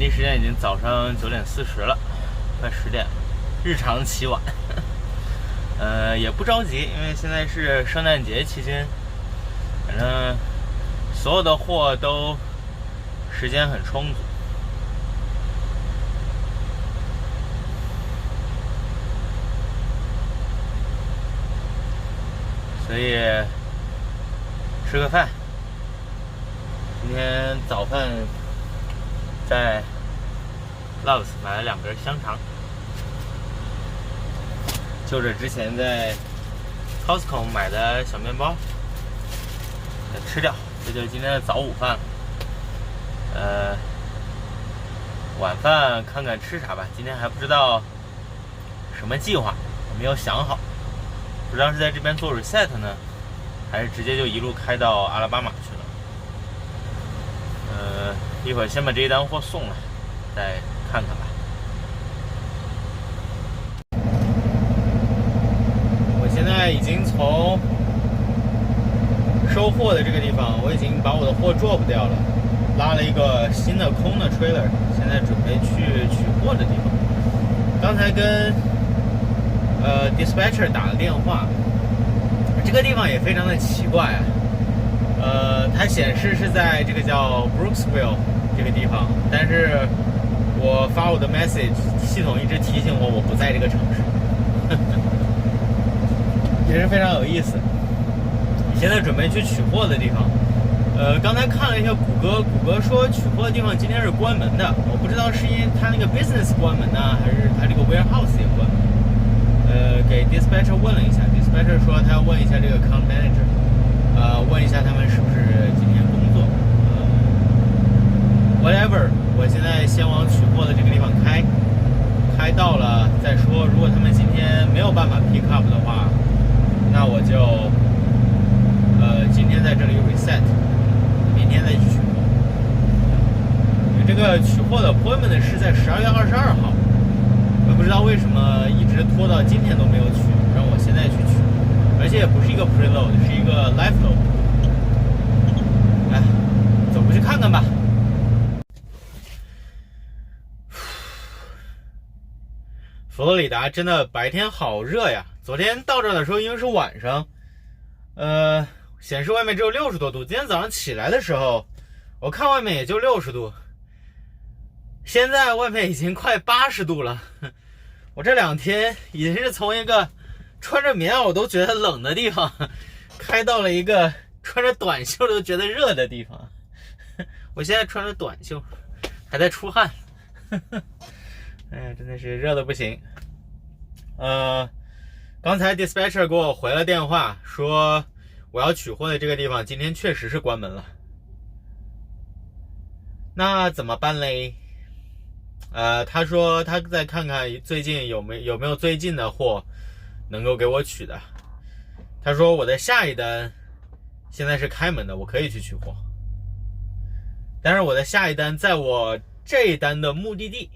地时间已经早上9:40了，快10点了，日常起晚。也不着急，因为现在是圣诞节期间，反正所有的货都时间很充足。所以吃个饭。今天早饭在 Loves 买了2根香肠，就着之前在 Costco 买的小面包吃掉，这就是今天的早午饭了。晚饭看看吃啥吧，今天还不知道什么计划，我没有想好，不知道是在这边做 reset 呢，还是直接就一路开到阿拉巴马去了。一会儿先把这一单货送了，再看看吧。我现在已经从收货的这个地方，我已经把我的货 drop 掉了，拉了一个新的空的 trailer， 现在准备去取货的地方。刚才跟dispatcher 打了电话，这个地方也非常的奇怪啊。它显示是在这个叫 Brooksville 这个地方，但是我发我的 message， 系统一直提醒我不在这个城市，也是非常有意思。现在准备去取货的地方，刚才看了一下谷歌，谷歌说取货的地方今天是关门的，我不知道是因为它那个 business 关门呢，还是它这个 warehouse 也关门。给 dispatcher 问了一下 ，dispatcher 说他要问一下这个 account manager， 问一下他们是不是今天工作。whatever， 我现在先往取货的这个地方开到了再说。如果他们今天没有办法 pick up 的话，那我就今天在这里 reset， 明天再去取货。这个取货的 appointment 是在12月22号。我不知道为什么一直拖到今天都没有取，让我现在去取，而且也不是一个 preload， 是一个 live load。来，走过去看看吧。佛罗里达真的白天好热呀！昨天到这儿的时候，因为是晚上，显示外面只有60多度。今天早上起来的时候，我看外面也就60度。现在外面已经快80度了，我这2天已经是从一个穿着棉袄都觉得冷的地方，开到了一个穿着短袖都觉得热的地方。我现在穿着短袖，还在出汗，哎呀，真的是热的不行。刚才 dispatcher 给我回了电话，说我要取货的这个地方今天确实是关门了。那怎么办嘞？他说他再看看最近有没有最近的货能够给我取的。他说我的下一单现在是开门的，我可以去取货，但是我的下一单在我这一单的目的地，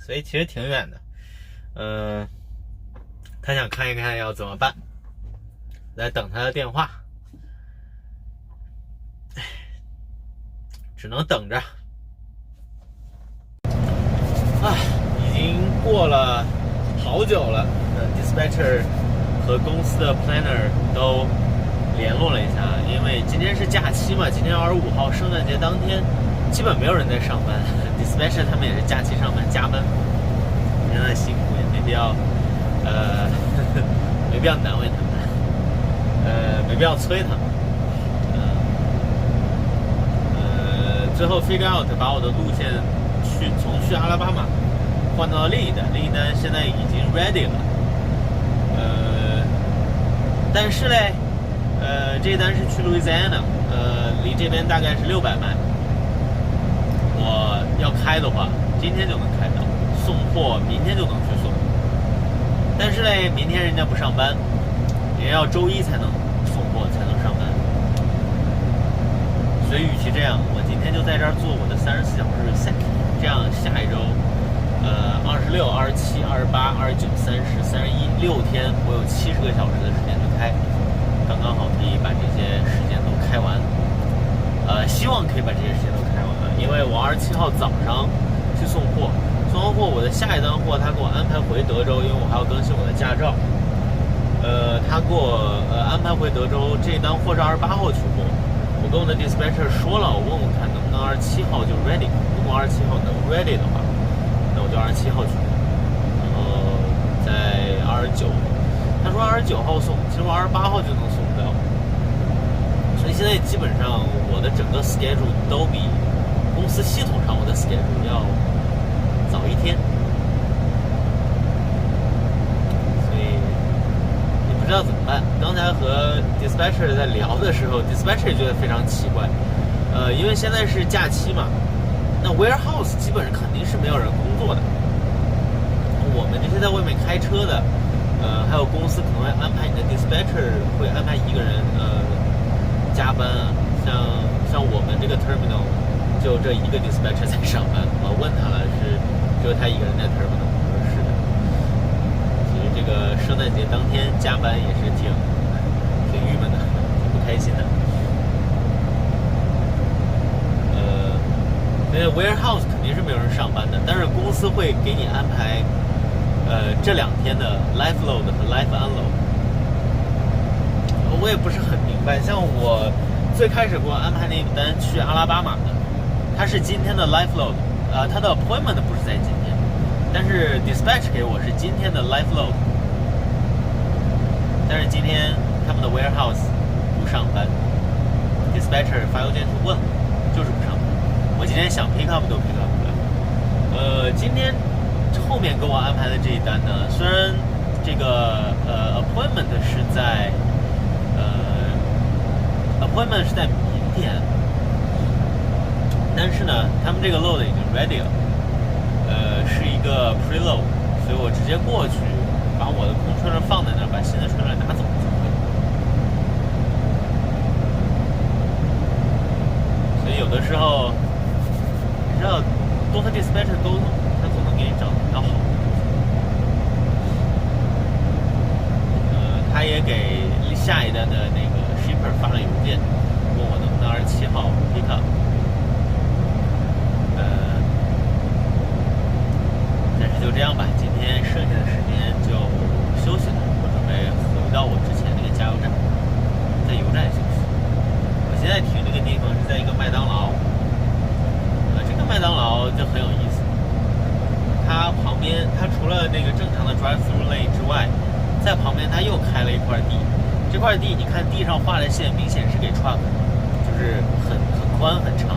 所以其实挺远的。他想看一看要怎么办，来等他的电话，只能等着。已经过了好久了。dispatcher 和公司的 planner 都联络了一下，因为今天是假期嘛，今天25号圣诞节当天，基本没有人在上班。dispatcher 他们也是假期上班加班，非常的辛苦，也没必要没必要难为他们，没必要催他们。最后 figure out 把我的路线从去阿拉巴马换到另一单现在已经 ready 了。但是嘞，这一单是去 Louisiana， 离这边大概是600迈。我要开的话，今天就能开到，送货明天就能去送。但是嘞，明天人家不上班，人家要周一才能送货，才能上班。所以与其这样，我今天就在这儿做我的34小时 reset， 这样下一周26、27、28、29、30、31，6天我有70个小时的时间去开，刚刚好可以把这些时间都开完。希望可以把这些时间都开完，因为我27号早上去送货。送完货，我的下一单货他给我安排回德州，因为我还要更新我的驾照。他给我安排回德州，这单货是28号取货。我跟我的 dispatcher 说了，我问问看能不能27号就 ready。如果27号能 ready 的话，那我就27号取货。然后在29，他说29号送，其实我28号就能送到。所以现在基本上我的整个 schedule 都比公司系统上我的 schedule 要早一天。不知道怎么办。刚才和 dispatcher 在聊的时候 ，dispatcher 觉得非常奇怪，因为现在是假期嘛，那 warehouse 基本上肯定是没有人工作的。我们这些在外面开车的，还有公司可能会安排你的 dispatcher 会安排一个人加班啊，像我们这个 terminal 就这一个 dispatcher 在上班。我问他了，只有他一个人在 terminal。这个圣诞节当天加班也是挺郁闷的，挺不开心的。因为 warehouse 肯定是没有人上班的，但是公司会给你安排这2天的 live load 和 live unload。我也不是很明白，像我最开始给我安排那一单去阿拉巴马的，它是今天的 live load，它的 appointment 不是在今天，但是 dispatch 给我是今天的 live load。但是今天他们的 warehouse 不上班 ，dispatcher 发邮件去问了，就是不上班。我今天想 pick up 都 pick up 不了。今天后面给我安排的这一单呢，虽然这个appointment 是在appointment 是在明天，但是呢，他们这个 load 已经 ready 了，是一个 preload， 所以我直接过去。把我的空车轮放在那儿，把新的车轮拿走就可以。所以有的时候，你知道，多和 dispatcher 沟通，他总能给你找到比较好的。他也给下一单的那个 shipper 发了邮件，问我能不能27号 pick up。但是就这样吧，今天剩下的时间就休息了。我准备回到我之前那个加油站，在油站休息。我现在停这个地方是在一个麦当劳，这个麦当劳就很有意思。它旁边，它除了那个正常的 drive-through lane 之外，在旁边它又开了一块地。这块地你看地上画的线，明显是给 truck， 就是很宽很长。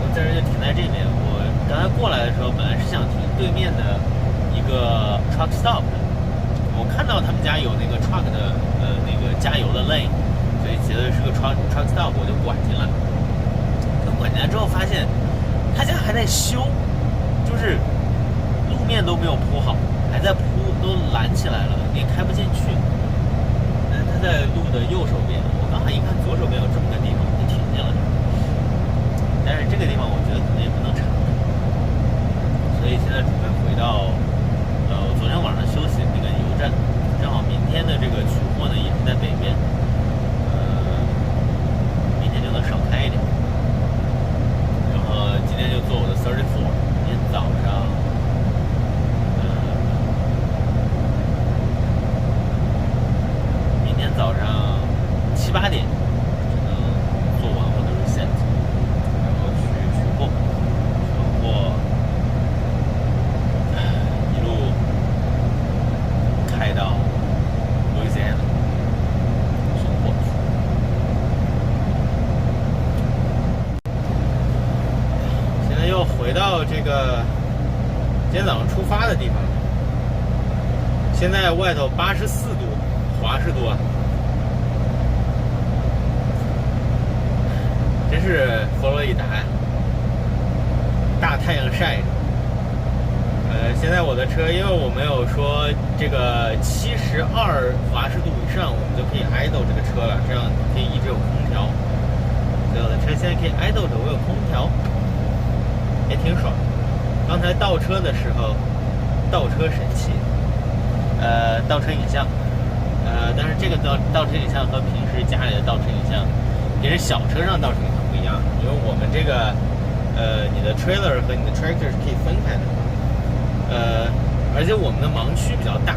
我在这就停在这边。刚才过来的时候，本来是想停对面的一个 truck stop 的。我看到他们家有那个 truck 的那个加油的 lane， 所以觉得是个 truck stop， 我就拐进来。拐进来之后发现他家还在修，就是路面都没有铺好，还在铺，都拦起来了，你也开不进去。他在路的右手边，我刚才一看左手边有这么个地方，就停进了。但是这个地方我觉得可能也不能长。所以现在准备回到，我昨天晚上休息那个油站，正好明天的这个取货呢也是在北边，明天就能少开一点。然后今天就做我的34，明天早上，明天早上7、8点就能做完我的 reset， 然后去取货，取货。开到路易斯安那送货去。现在又回到这个今天早上出发的地方。现在外头84度，华氏度啊，真是佛罗里达呀，大太阳晒着。现在我的车，因为我没有说这个72华氏度以上，我们就可以 idle 这个车了，这样可以一直有空调。所以我的车现在可以 idle 着，我有空调，也挺爽。刚才倒车的时候，倒车神器，倒车影像，但是这个倒车影像和平时家里的倒车影像，也是小车上倒车影像不一样，因为我们这个你的 trailer 和你的 tractor 是可以分开的。而且我们的盲区比较大，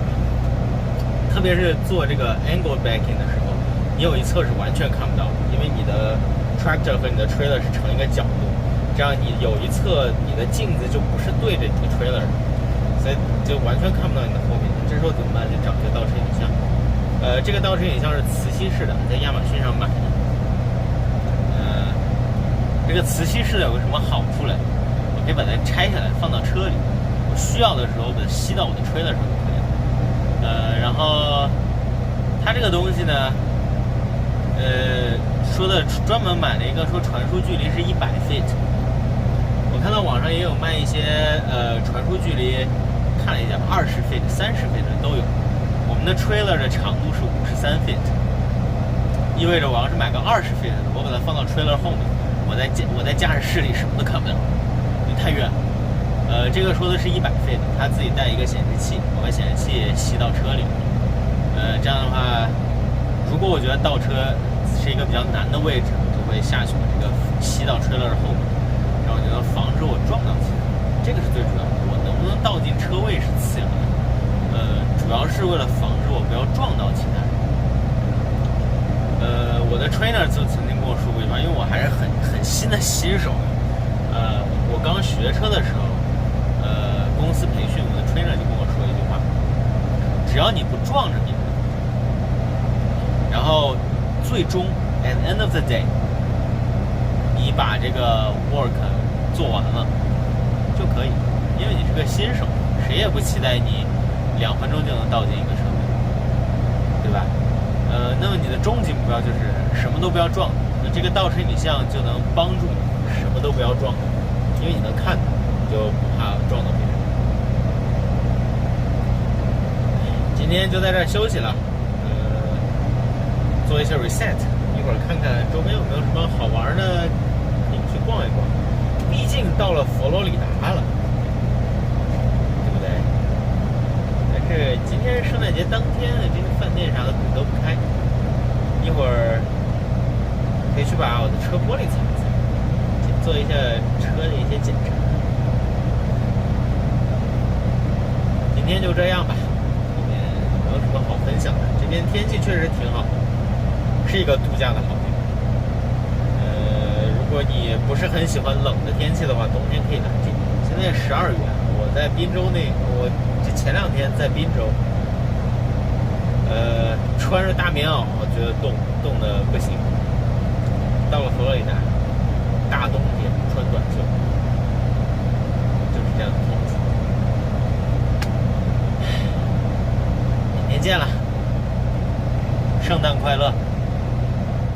特别是做这个 angle backing 的时候，你有一侧是完全看不到的，因为你的 tractor 和你的 trailer 是成一个角度，这样你有一侧你的镜子就不是对着你的 trailer 的，所以就完全看不到你的后面。这时候怎么办？就找一个倒车影像。这个倒车影像是磁吸式的，在亚马逊上买的。这个磁吸式的有个什么好处嘞？我可以把它拆下来放到车里，我需要的时候把它吸到我的 trailer 上就可以了。然后它这个东西呢，说的专门买了一个说传输距离是100 feet。我看到网上也有卖一些传输距离，看了一下20 feet、30 feet 的都有。我们的 trailer 的长度是53 feet， 意味着我要是买个20 feet 的，我把它放到 trailer 后面，我在驾驶室里什么都看不了，因为太远了。这个说的是100 feet， 它自己带一个显示器，我把显示器吸到车里。这样的话，如果我觉得倒车是一个比较难的位置，我就会下去把这个吸到 trailer 后面，然后就能防止我撞到其他人。这个是最主要的，我能不能倒进车位是次要的。主要是为了防止我不要撞到其他人。我的 trainer 就曾经跟我说过一句话，因为我还是很新的新手。我刚学车的时候，公司培训我的 trainer 就跟我说一句话：只要你不撞着别人，然后最终 at the end of the day， 你把这个 work 做完了就可以，因为你是个新手，谁也不期待你2分钟就能倒进一个车位，对吧？那么你的终极目标就是什么都不要撞，那这个倒车影像就能帮助你什么都不要撞，因为你能看到，你就不怕撞到别人。今天就在这儿休息了，做一些 reset， 一会儿看看周边有没有什么好玩的，可以去逛一逛。毕竟到了佛罗里达了。是今天是圣诞节当天，这些饭店啥的都不开。一会儿可以去把我的车玻璃擦一擦，做一下车的一些检查。今天就这样吧，后面没有什么好分享的。这边天气确实挺好，是一个度假的好地方。如果你不是很喜欢冷的天气的话，冬天可以来这边。现在12月，我在滨州我前2天在滨州，穿着大棉袄，我觉得冻得不行。到了佛罗里达，大冬天穿短袖，就是这样的天气。明天见了，圣诞快乐！